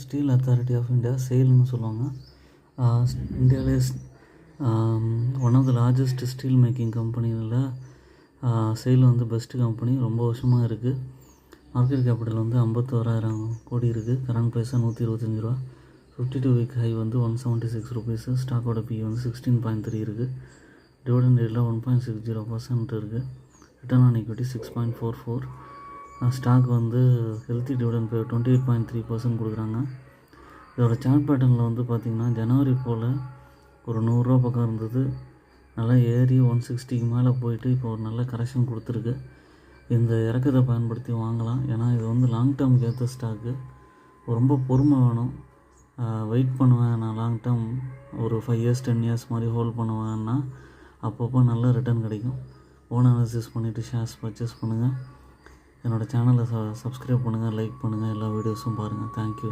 Steel authority of India சேல்னு சொல்லுவாங்க. இந்தியாவிலே one of the largest steel making கம்பெனியில் சேல் வந்து பெஸ்ட்டு கம்பெனி. ரொம்ப வருஷமாக இருக்குது. மார்க்கெட் கேபிட்டல் வந்து 51,000 கோடி இருக்குது. கரண்ட் ப்ரைஸாக 125 ரூபா. 52 வீக் ஹை வந்து 176 ருபீஸு. ஸ்டாக்கோட பி வந்து 16.3 இருக்குது. டிவிடெண்ட் ரேட்டில் 1.60% இருக்குது. Return on equity 6.44. ஸ்டாக் வந்து ஹெல்த்தி டிவிடெண்ட் பே 28.3% கொடுக்குறாங்க. இதோட சார்ட் பேட்டர்னில் வந்து பார்த்திங்கன்னா ஜனவரி போல் ஒரு 100 ரூபா பக்கம் இருந்தது. நல்லா ஏறி 160க்கு மேலே போயிட்டு இப்போ ஒரு நல்ல கரெக்ஷன் கொடுத்துருக்கு. இந்த இறக்கத்தை பயன்படுத்தி வாங்கலாம். ஏன்னா இது வந்து லாங் டேர்முக்கு ஏற்ற ஸ்டாக்கு. ரொம்ப பொறுமை வேணும். வெயிட் பண்ணுவேன் நான் லாங் டேர்ம் ஒரு 5 இயர்ஸ் 10 இயர்ஸ் மாதிரி ஹோல்ட் பண்ணுவேன்னா அப்பப்போ நல்ல ரிட்டர்ன் கிடைக்கும். ஓன் அனாலிசிஸ் பண்ணிவிட்டு ஷேர்ஸ் பர்ச்சேஸ் பண்ணுங்கள். என்னோடய சேனலை சப்ஸ்கிரைப் பண்ணுங்கள், லைக் பண்ணுங்கள், எல்லா வீடியோஸும் பாருங்கள். தேங்க்யூ.